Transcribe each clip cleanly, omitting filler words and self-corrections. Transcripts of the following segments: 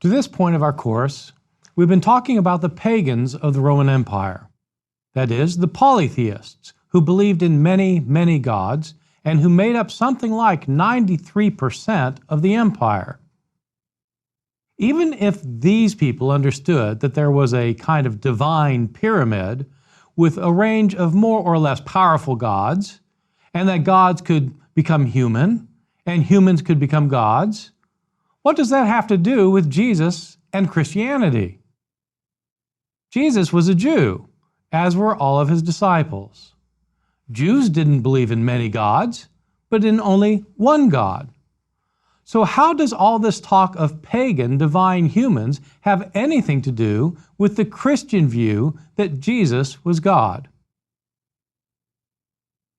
To this point of our course, we've been talking about the pagans of the Roman Empire. That is, the polytheists, who believed in many, many gods, and who made up something like 93% of the empire. Even if these people understood that there was a kind of divine pyramid with a range of more or less powerful gods, and that gods could become human, and humans could become gods, what does that have to do with Jesus and Christianity? Jesus was a Jew, as were all of his disciples. Jews didn't believe in many gods, but in only one God. So how does all this talk of pagan divine humans have anything to do with the Christian view that Jesus was God?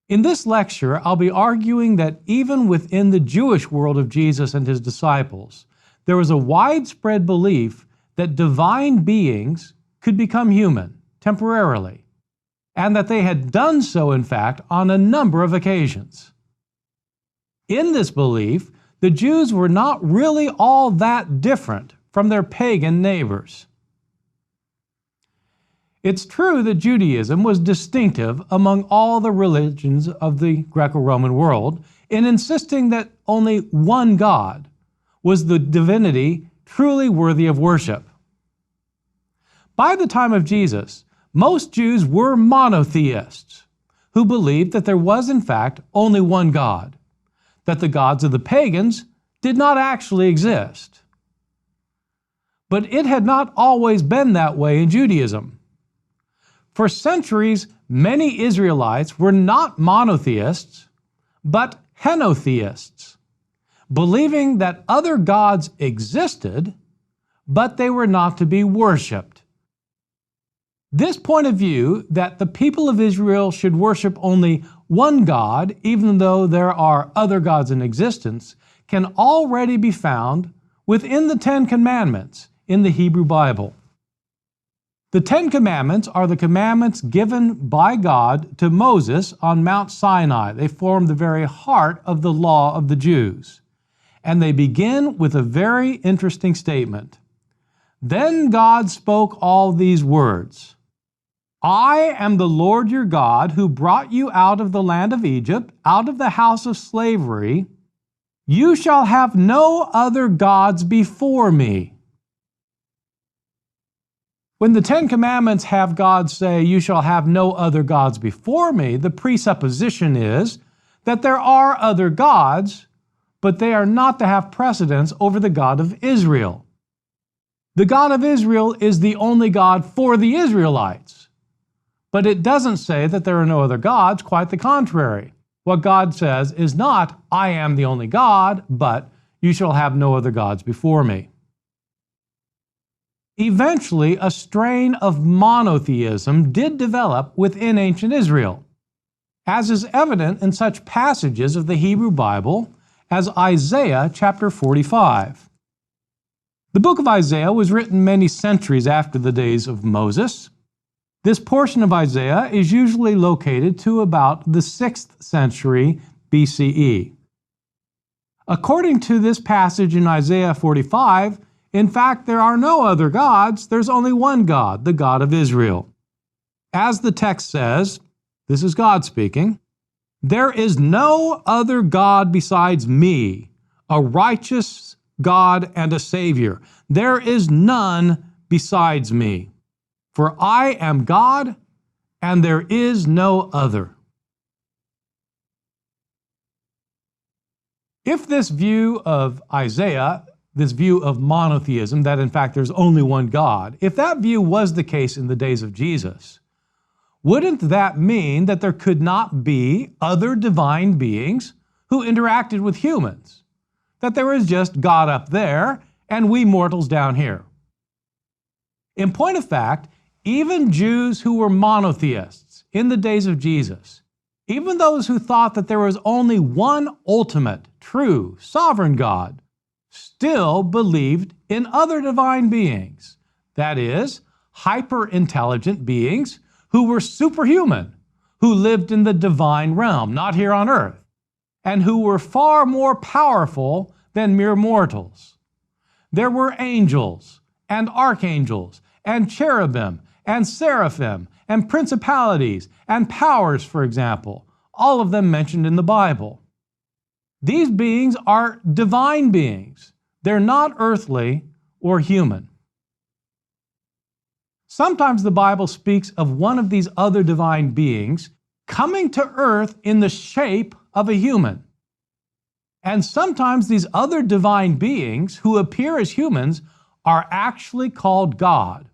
In this lecture, I'll be arguing that even within the Jewish world of Jesus and his disciples, there was a widespread belief that divine beings could become human temporarily, and that they had done so, in fact, on a number of occasions. In this belief, the Jews were not really all that different from their pagan neighbors. It's true that Judaism was distinctive among all the religions of the Greco-Roman world in insisting that only one God was the divinity truly worthy of worship. By the time of Jesus, most Jews were monotheists who believed that there was in fact only one God, that the gods of the pagans did not actually exist. But it had not always been that way in Judaism. For centuries, many Israelites were not monotheists, but henotheists, believing that other gods existed, but they were not to be worshipped. This point of view, that the people of Israel should worship only one God, even though there are other gods in existence, can already be found within the Ten Commandments in the Hebrew Bible. The Ten Commandments are the commandments given by God to Moses on Mount Sinai. They form the very heart of the law of the Jews. And they begin with a very interesting statement. Then God spoke all these words. I am the Lord your God who brought you out of the land of Egypt, out of the house of slavery. You shall have no other gods before me. When the Ten Commandments have God say, you shall have no other gods before me, the presupposition is that there are other gods, but they are not to have precedence over the God of Israel. The God of Israel is the only God for the Israelites. But it doesn't say that there are no other gods, quite the contrary. What God says is not, I am the only God, but you shall have no other gods before me. Eventually, a strain of monotheism did develop within ancient Israel, as is evident in such passages of the Hebrew Bible as Isaiah chapter 45. The book of Isaiah was written many centuries after the days of Moses. This portion of Isaiah is usually located to about the 6th century BCE. According to this passage in Isaiah 45, in fact, there are no other gods, there's only one God, the God of Israel. As the text says, this is God speaking, there is no other God besides me, a righteous God and a Savior. There is none besides me. For I am God, and there is no other. If this view of Isaiah, this view of monotheism, that in fact there's only one God, if that view was the case in the days of Jesus, wouldn't that mean that there could not be other divine beings who interacted with humans? That there was just God up there and we mortals down here? In point of fact, even Jews who were monotheists in the days of Jesus, even those who thought that there was only one ultimate, true, sovereign God, still believed in other divine beings, that is, hyper-intelligent beings who were superhuman, who lived in the divine realm, not here on earth, and who were far more powerful than mere mortals. there were angels and archangels and cherubim and seraphim and principalities and powers, for example, all of them mentioned in the Bible. These beings are divine beings. They're not earthly or human. Sometimes the Bible speaks of one of these other divine beings coming to earth in the shape of a human. And sometimes these other divine beings who appear as humans are actually called God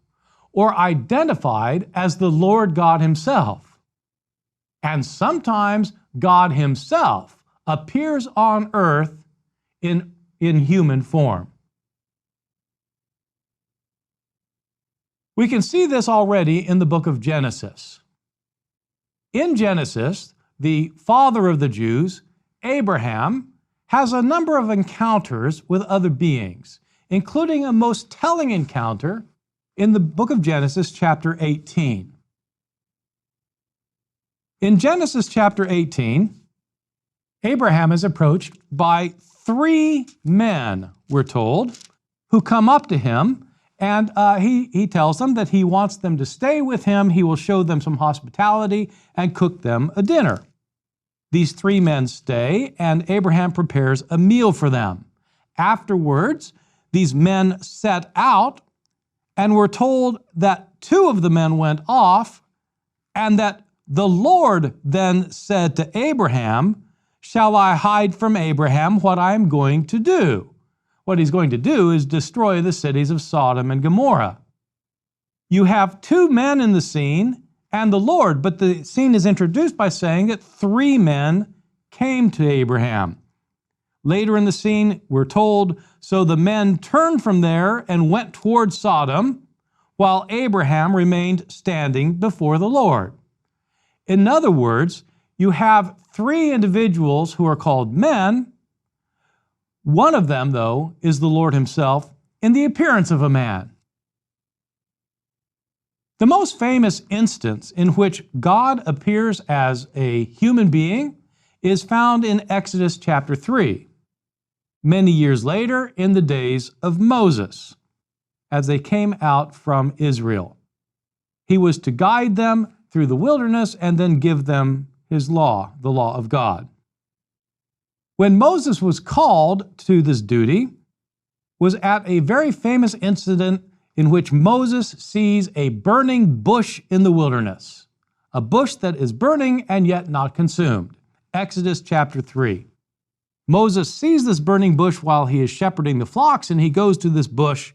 or identified as the Lord God Himself. And sometimes God Himself appears on earth in human form. We can see this already in the book of Genesis. In Genesis, the father of the Jews, Abraham, has a number of encounters with other beings, including a most telling encounter in the book of Genesis, chapter 18. In Genesis chapter 18, Abraham is approached by 3 men, we're told, who come up to him, and he tells them that he wants them to stay with him. He will show them some hospitality and cook them a dinner. These 3 men stay, and Abraham prepares a meal for them. Afterwards, these men set out, and we're told that 2 of the men went off, and that the Lord then said to Abraham, "Shall I hide from Abraham what I am going to do?" What he's going to do is destroy the cities of Sodom and Gomorrah. You have 2 men in the scene and the Lord, but the scene is introduced by saying that 3 men came to Abraham. Later in the scene, we're told, so the men turned from there and went toward Sodom, while Abraham remained standing before the Lord. In other words, you have 3 individuals who are called men. One of them, though, is the Lord Himself in the appearance of a man. The most famous instance in which God appears as a human being is found in Exodus chapter 3, many years later in the days of Moses, as they came out from Israel. He was to guide them through the wilderness and then give them His law, the law of God. When Moses was called to this duty, was at a very famous incident in which Moses sees a burning bush in the wilderness, a bush that is burning and yet not consumed. Exodus chapter 3. Moses sees this burning bush while he is shepherding the flocks, and he goes to this bush,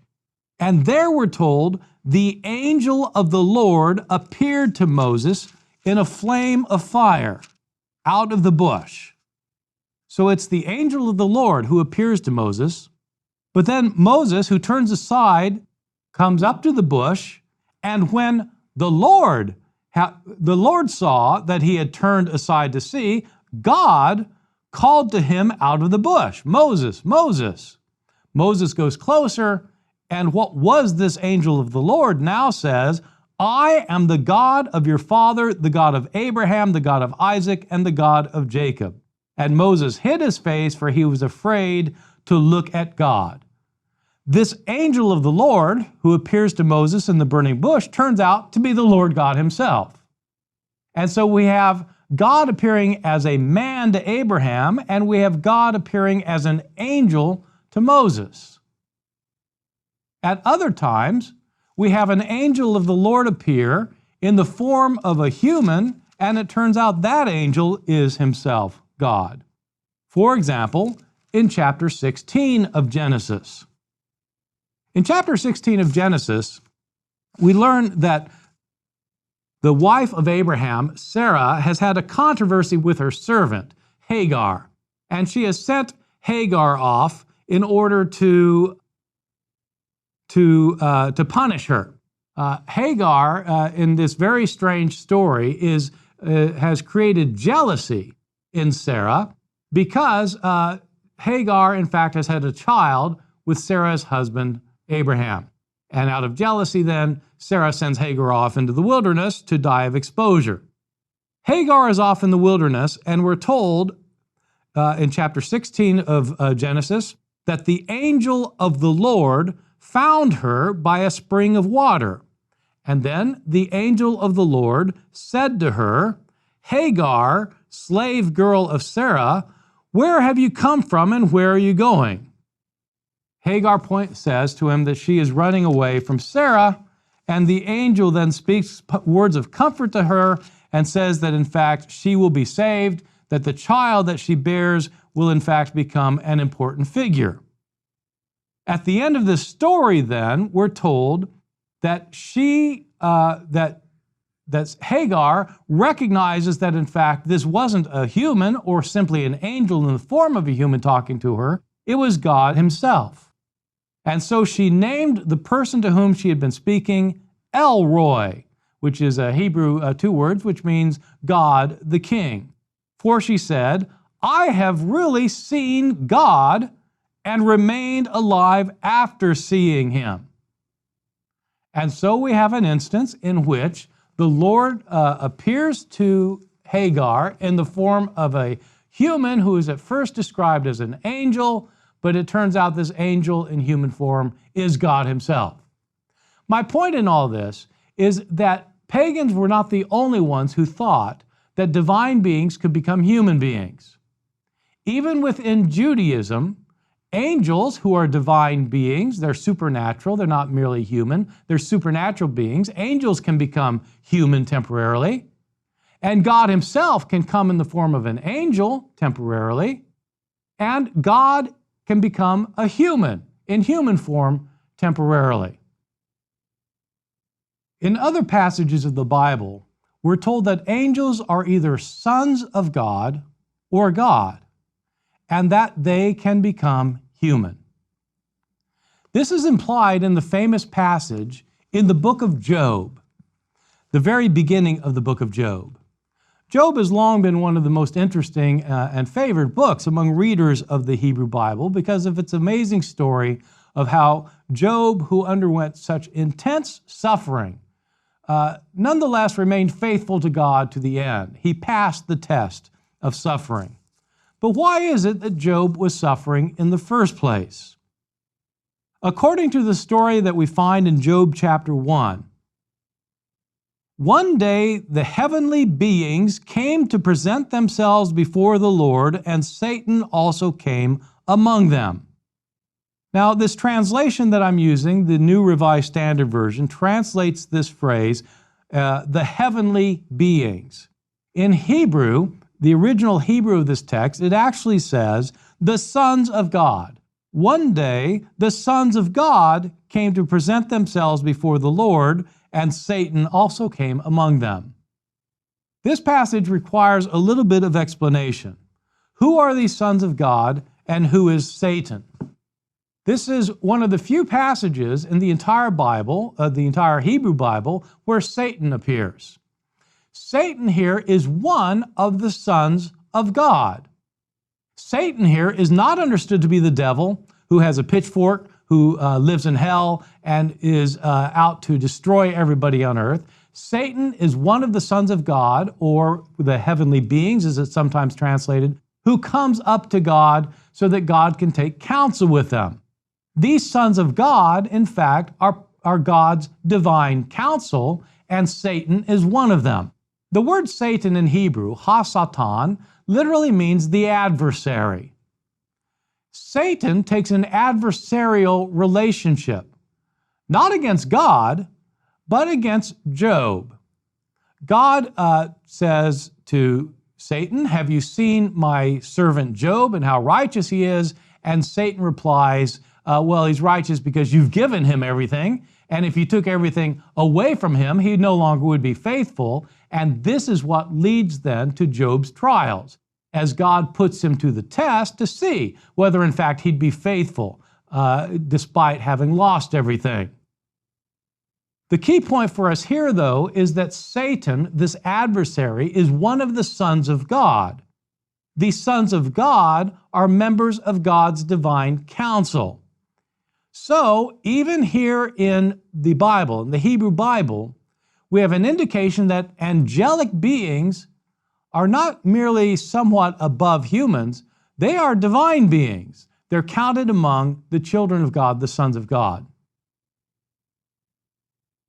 and there we're told the angel of the Lord appeared to Moses in a flame of fire out of the bush. So it's the angel of the Lord who appears to Moses, but then Moses, who turns aside, comes up to the bush, and when the Lord saw that he had turned aside to see, God called to him out of the bush, "Moses, Moses." Moses goes closer, and what was this angel of the Lord now says, "I am the God of your father, the God of Abraham, the God of Isaac, and the God of Jacob." And Moses hid his face, for he was afraid to look at God. This angel of the Lord, who appears to Moses in the burning bush, turns out to be the Lord God Himself. And so we have God appearing as a man to Abraham, and we have God appearing as an angel to Moses. At other times, we have an angel of the Lord appear in the form of a human, and it turns out that angel is Himself God. For example, in chapter 16 of Genesis. In chapter 16 of Genesis, we learn that the wife of Abraham, Sarah, has had a controversy with her servant, Hagar, and she has sent Hagar off in order to punish her. Hagar, in this very strange story, has created jealousy in Sarah because Hagar, in fact, has had a child with Sarah's husband, Abraham. And out of jealousy, then, Sarah sends Hagar off into the wilderness to die of exposure. Hagar is off in the wilderness, and we're told in chapter 16 of Genesis that the angel of the Lord found her by a spring of water. And then the angel of the Lord said to her, Hagar, slave girl of Sarah, where have you come from and where are you going? Hagar says to him that she is running away from Sarah, and the angel then speaks words of comfort to her and says that in fact she will be saved, that the child that she bears will in fact become an important figure. At the end of this story then, we're told that that Hagar recognizes that in fact this wasn't a human or simply an angel in the form of a human talking to her, it was God himself. And so she named the person to whom she had been speaking El Roi, which is a Hebrew two words, which means God the King. For she said, I have really seen God and remained alive after seeing him. And so we have an instance in which the Lord appears to Hagar in the form of a human who is at first described as an angel, but it turns out this angel in human form is God himself. My point in all this is that pagans were not the only ones who thought that divine beings could become human beings. Even within Judaism, angels who are divine beings, they're supernatural, they're not merely human, they're supernatural beings. Angels can become human temporarily, and God himself can come in the form of an angel temporarily, and God can become a human in human form temporarily. In other passages of the Bible, we're told that angels are either sons of God or God, and that they can become human. This is implied in the famous passage in the book of Job, the very beginning of the book of Job. Job has long been one of the most interesting and favored books among readers of the Hebrew Bible because of its amazing story of how Job, who underwent such intense suffering, nonetheless remained faithful to God to the end. He passed the test of suffering. But why is it that Job was suffering in the first place? According to the story that we find in Job chapter 1, one day the heavenly beings came to present themselves before the Lord, and Satan also came among them. Now, this translation that I'm using, the New Revised Standard Version, translates this phrase, the heavenly beings. In Hebrew, the original Hebrew of this text, it actually says, the sons of God. One day, the sons of God came to present themselves before the Lord, and Satan also came among them. This passage requires a little bit of explanation. Who are these sons of God, and who is Satan? This is one of the few passages in the entire Bible, the entire Hebrew Bible, where Satan appears. Satan here is one of the sons of God. Satan here is not understood to be the devil who has a pitchfork, who lives in hell and is out to destroy everybody on earth. Satan is one of the sons of God, or the heavenly beings, as it's sometimes translated, who comes up to God so that God can take counsel with them. These sons of God, in fact, are God's divine counsel, and Satan is one of them. The word Satan in Hebrew, ha-satan, literally means the adversary. Satan takes an adversarial relationship, not against God, but against Job. God says to Satan, have you seen my servant Job and how righteous he is? And Satan replies, well, he's righteous because you've given him everything. And if you took everything away from him, he no longer would be faithful. And this is what leads then to Job's trials, as God puts him to the test to see whether in fact he'd be faithful despite having lost everything. The key point for us here, though, is that Satan, this adversary, is one of the sons of God. The sons of God are members of God's divine counsel. So, even here in the Bible, in the Hebrew Bible, we have an indication that angelic beings are not merely somewhat above humans, they are divine beings. they're counted among the children of God, the sons of God.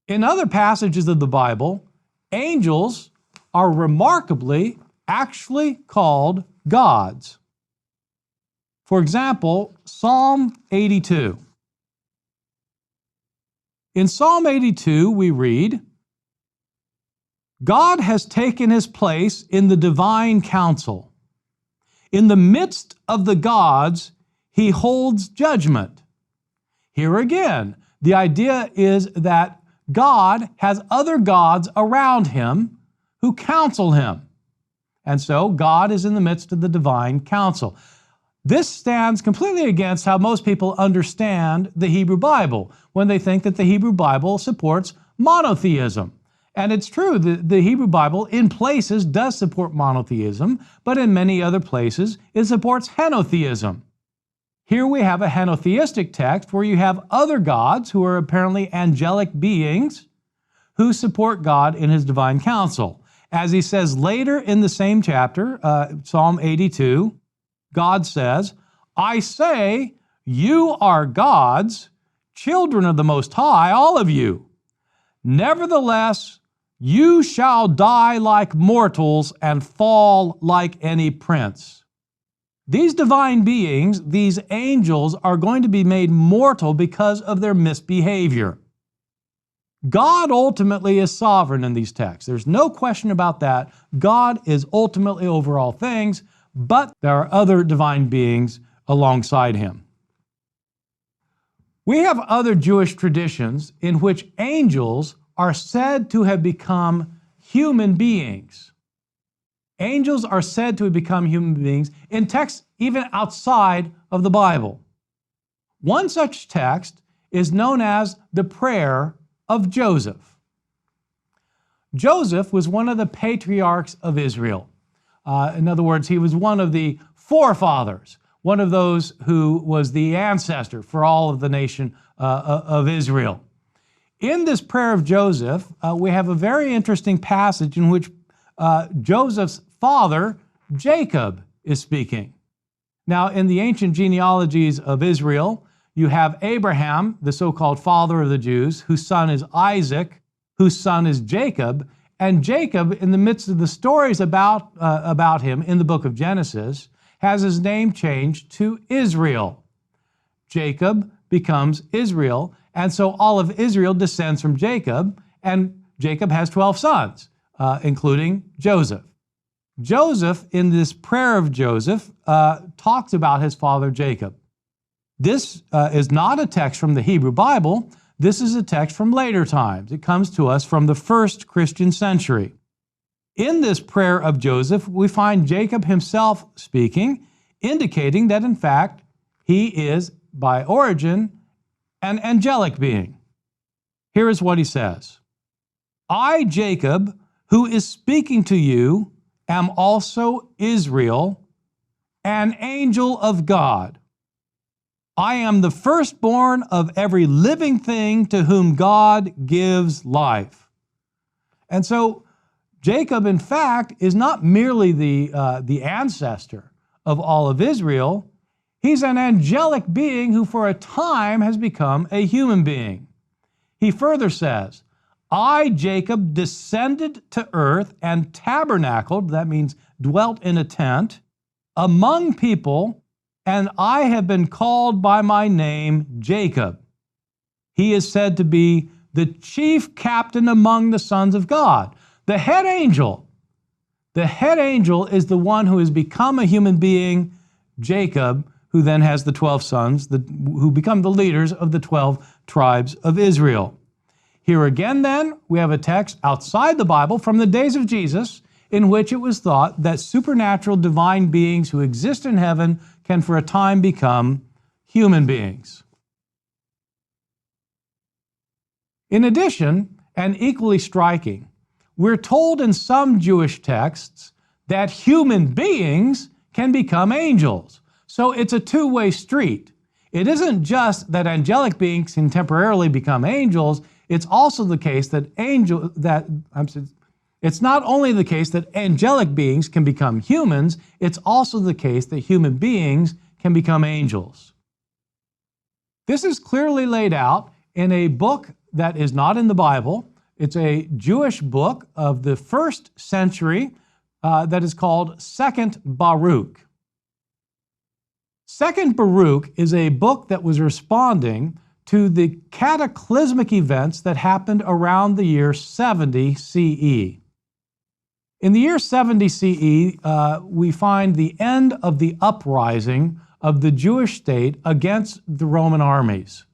In other passages of the Bible, angels are remarkably actually called gods. For example, Psalm 82. In Psalm 82, we read, God has taken his place in the divine council. In the midst of the gods, he holds judgment. Here again, the idea is that God has other gods around him who counsel him. And so God is in the midst of the divine council. This stands completely against how most people understand the Hebrew Bible when they think that the Hebrew Bible supports monotheism. And it's true, the Hebrew Bible in places does support monotheism, but in many other places it supports henotheism. Here we have a henotheistic text where you have other gods who are apparently angelic beings who support God in his divine counsel. As he says later in the same chapter, Psalm 82, God says, I say, you are gods, children of the Most High, all of you. Nevertheless, you shall die like mortals and fall like any prince. These divine beings, these angels, are going to be made mortal because of their misbehavior. God ultimately is sovereign in these texts. There's no question about that. God is ultimately over all things, but there are other divine beings alongside him. We have other Jewish traditions in which angels are said to have become human beings. Angels are said to have become human beings in texts even outside of the Bible. One such text is known as the prayer of Joseph. Joseph was one of the patriarchs of Israel. In other words, he was one of the forefathers, one of those who was the ancestor for all of the nation of Israel. In this prayer of Joseph, we have a very interesting passage in which Joseph's father, Jacob, is speaking. Now, in the ancient genealogies of Israel, you have Abraham, the so-called father of the Jews, whose son is Isaac, whose son is Jacob, and Jacob, in the midst of the stories about him in the book of Genesis, has his name changed to Israel. Jacob becomes Israel, and so all of Israel descends from Jacob, and Jacob has 12 sons, including Joseph. Joseph, in this prayer of Joseph, talks about his father Jacob. This is not a text from the Hebrew Bible. This is a text from later times. It comes to us from the first Christian century. In this prayer of Joseph, we find Jacob himself speaking, indicating that, in fact, he is, by origin, an angelic being. Here is what he says. I, Jacob, who is speaking to you, am also Israel, an angel of God. I am the firstborn of every living thing to whom God gives life. And so Jacob, in fact, is not merely the ancestor of all of Israel. He's an angelic being who for a time has become a human being. He further says, I, Jacob, descended to earth and tabernacled, that means dwelt in a tent, among people, and I have been called by my name Jacob. He is said to be the chief captain among the sons of God. The head angel. The head angel is the one who has become a human being, Jacob, who then has the 12 sons, who become the leaders of the 12 tribes of Israel. Here again, then, we have a text outside the Bible from the days of Jesus in which it was thought that supernatural divine beings who exist in heaven can for a time become human beings. In addition, and equally striking, we're told in some Jewish texts that human beings can become angels. So it's a two-way street. It isn't just that angelic beings can temporarily become angels, it's also the case that it's not only the case that angelic beings can become humans, it's also the case that human beings can become angels. This is clearly laid out in a book that is not in the Bible. It's a Jewish book of the 1st century that is called 2nd Baruch. 2nd Baruch is a book that was responding to the cataclysmic events that happened around the year 70 CE. In the year 70 CE, we find the end of the uprising of the Jewish state against the Roman armies.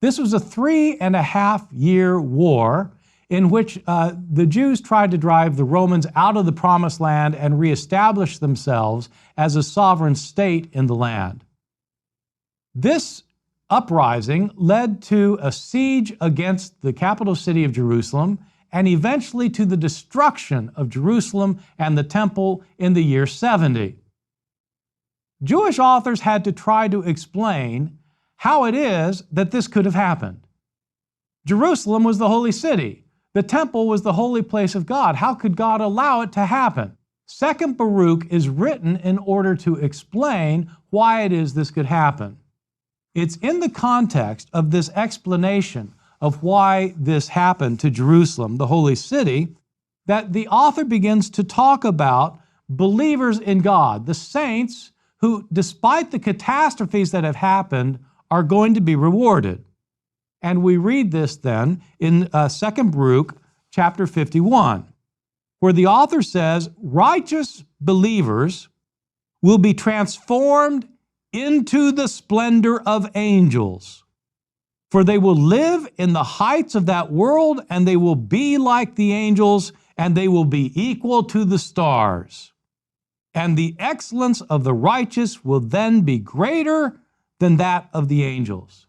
This was a 3.5-year war in which the Jews tried to drive the Romans out of the Promised Land and reestablish themselves as a sovereign state in the land. This uprising led to a siege against the capital city of Jerusalem and eventually to the destruction of Jerusalem and the temple in the year 70. Jewish authors had to try to explain how it is that this could have happened. Jerusalem was the holy city. The temple was the holy place of God. How could God allow it to happen? 2nd Baruch is written in order to explain why it is this could happen. It's in the context of this explanation of why this happened to Jerusalem, the holy city, that the author begins to talk about believers in God, the saints who, despite the catastrophes that have happened, are going to be rewarded. And we read this then in 2nd Baruch chapter 51, where the author says, righteous believers will be transformed into the splendor of angels. For they will live in the heights of that world, and they will be like the angels, and they will be equal to the stars. And the excellence of the righteous will then be greater than that of the angels.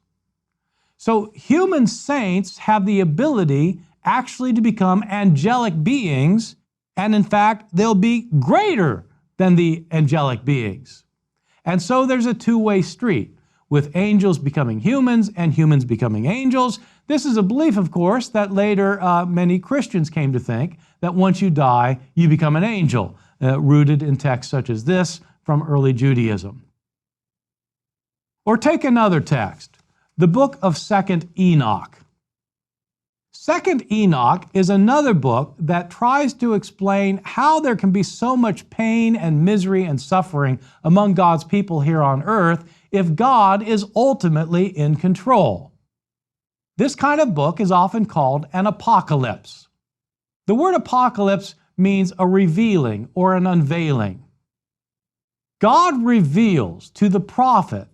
So human saints have the ability actually to become angelic beings, and in fact, they'll be greater than the angelic beings. And so there's a two-way street, with angels becoming humans and humans becoming angels. This is a belief, of course, that later many Christians came to think, that once you die, you become an angel, rooted in texts such as this from early Judaism. Or take another text, the book of 2nd Enoch. 2nd Enoch is another book that tries to explain how there can be so much pain and misery and suffering among God's people here on earth if God is ultimately in control. This kind of book is often called an apocalypse. The word apocalypse means a revealing or an unveiling. God reveals to the prophet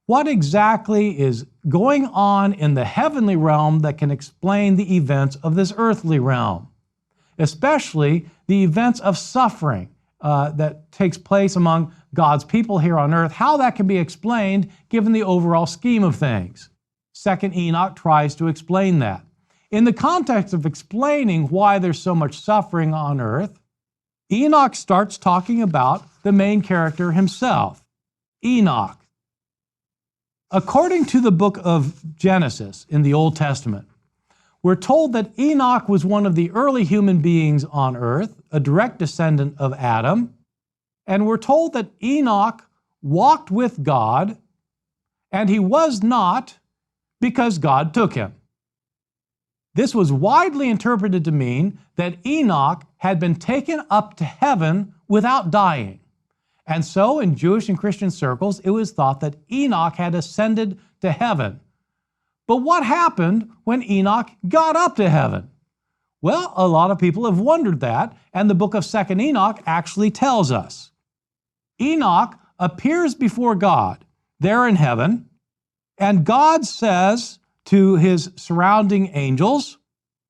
what exactly is going on in the heavenly realm that can explain the events of this earthly realm, especially the events of suffering that takes place among God's people here on earth, how that can be explained given the overall scheme of things. 2nd Enoch tries to explain that. In the context of explaining why there's so much suffering on earth, Enoch starts talking about the main character himself, Enoch. According to the book of Genesis in the Old Testament, we're told that Enoch was one of the early human beings on earth, a direct descendant of Adam, and we're told that Enoch walked with God, and he was not because God took him. This was widely interpreted to mean that Enoch had been taken up to heaven without dying. And so in Jewish and Christian circles, it was thought that Enoch had ascended to heaven. But what happened when Enoch got up to heaven? Well, a lot of people have wondered that, and the book of 2nd Enoch actually tells us. Enoch appears before God there in heaven, and God says to his surrounding angels,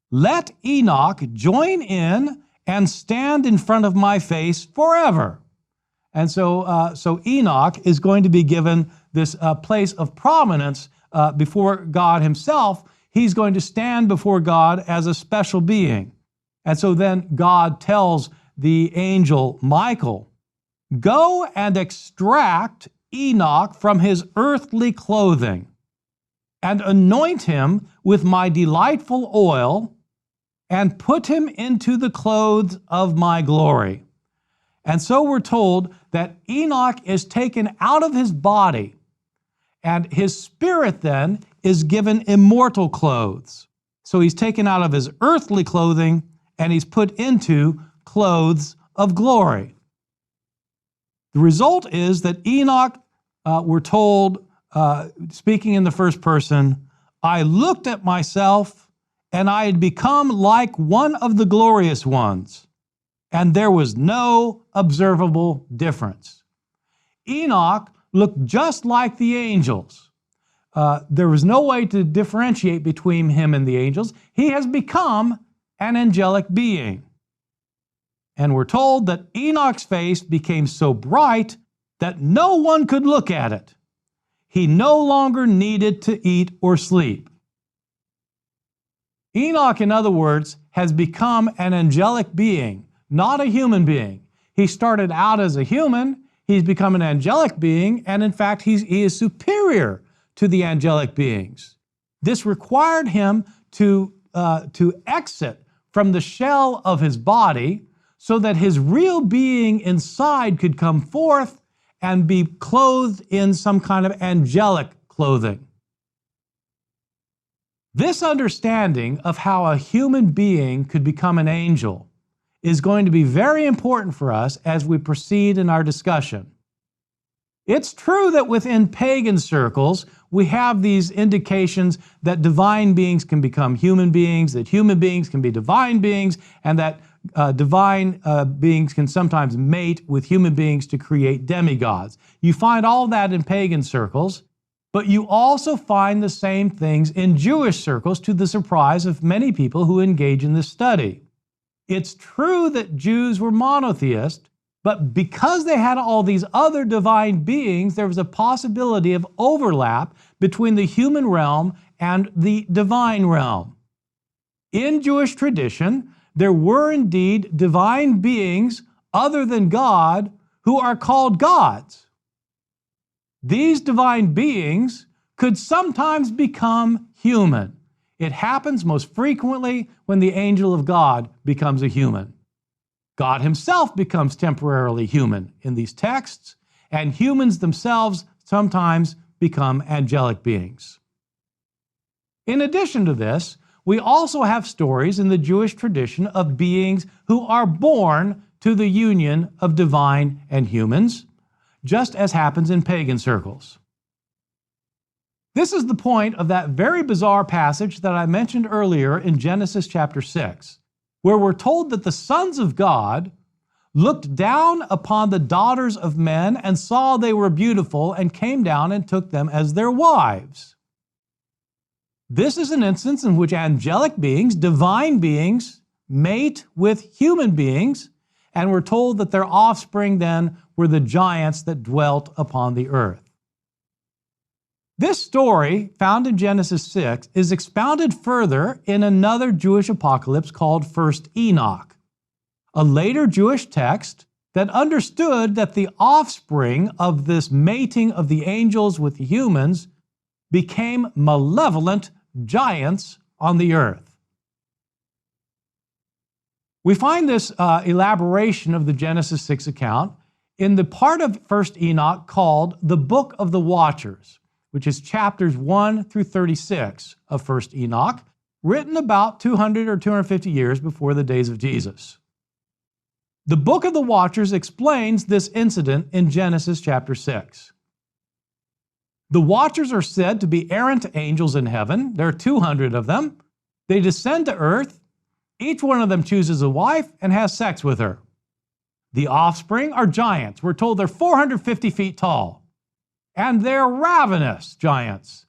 "Let Enoch join in and stand in front of my face forever." And so Enoch is going to be given this place of prominence before God himself. He's going to stand before God as a special being. And so then God tells the angel Michael, "Go and extract Enoch from his earthly clothing and anoint him with my delightful oil and put him into the clothes of my glory." And so we're told that Enoch is taken out of his body And his spirit then is given immortal clothes. So he's taken out of his earthly clothing and he's put into clothes of glory. The result is that Enoch, we're told, speaking in the first person, I looked at myself and I had become like one of the glorious ones, and there was no observable difference. Enoch looked just like the angels. There was no way to differentiate between him and the angels. He has become an angelic being. And we're told that Enoch's face became so bright that no one could look at it. He no longer needed to eat or sleep. Enoch, in other words, has become an angelic being, not a human being. He started out as a human, he's become an angelic being, and in fact, he is superior to the angelic beings. This required him to exit from the shell of his body so that his real being inside could come forth and be clothed in some kind of angelic clothing. This understanding of how a human being could become an angel is going to be very important for us as we proceed in our discussion. It's true that within pagan circles, we have these indications that divine beings can become human beings, that human beings can be divine beings, and that divine beings can sometimes mate with human beings to create demigods. You find all that in pagan circles, but you also find the same things in Jewish circles, to the surprise of many people who engage in this study. It's true that Jews were monotheists, but because they had all these other divine beings, there was a possibility of overlap between the human realm and the divine realm. In Jewish tradition, there were indeed divine beings other than God who are called gods. These divine beings could sometimes become human. It happens most frequently when the angel of God becomes a human. God himself becomes temporarily human in these texts, and humans themselves sometimes become angelic beings. In addition to this, we also have stories in the Jewish tradition of beings who are born to the union of divine and humans, just as happens in pagan circles. This is the point of that very bizarre passage that I mentioned earlier in Genesis chapter 6, where we're told that the sons of God looked down upon the daughters of men and saw they were beautiful and came down and took them as their wives. This is an instance in which angelic beings, divine beings, mate with human beings, and we're told that their offspring then were the giants that dwelt upon the earth. This story, found in Genesis 6, is expounded further in another Jewish apocalypse called 1 Enoch, a later Jewish text that understood that the offspring of this mating of the angels with the humans became malevolent giants on the earth. We find this elaboration of the Genesis 6 account in the part of 1 Enoch called the Book of the Watchers, which is chapters 1 through 36 of 1 Enoch, written about 200 or 250 years before the days of Jesus. The Book of the Watchers explains this incident in Genesis chapter 6. The Watchers are said to be errant angels in heaven. There are 200 of them. They descend to earth. Each one of them chooses a wife and has sex with her. The offspring are giants. We're told they're 450 feet tall. And they're ravenous giants.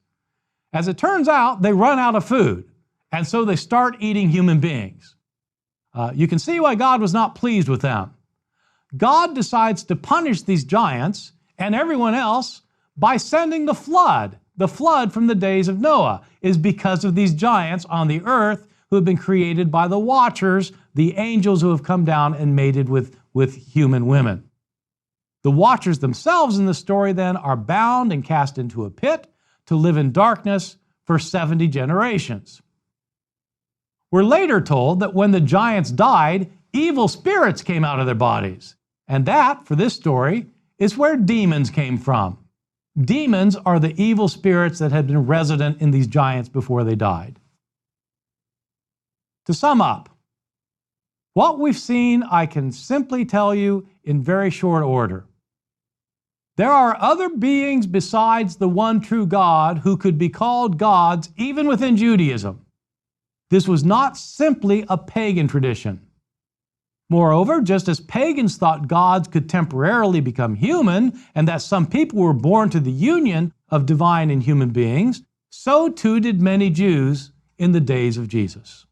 As it turns out, they run out of food, and so they start eating human beings. You can see why God was not pleased with them. God decides to punish these giants and everyone else by sending the flood. The flood from the days of Noah is because of these giants on the earth who have been created by the Watchers, the angels who have come down and mated with human women. The Watchers themselves in the story then are bound and cast into a pit to live in darkness for 70 generations. We're later told that when the giants died, evil spirits came out of their bodies. And that, for this story, is where demons came from. Demons are the evil spirits that had been resident in these giants before they died. To sum up, what we've seen, I can simply tell you in very short order. There are other beings besides the one true God who could be called gods even within Judaism. This was not simply a pagan tradition. Moreover, just as pagans thought gods could temporarily become human and that some people were born to the union of divine and human beings, so too did many Jews in the days of Jesus.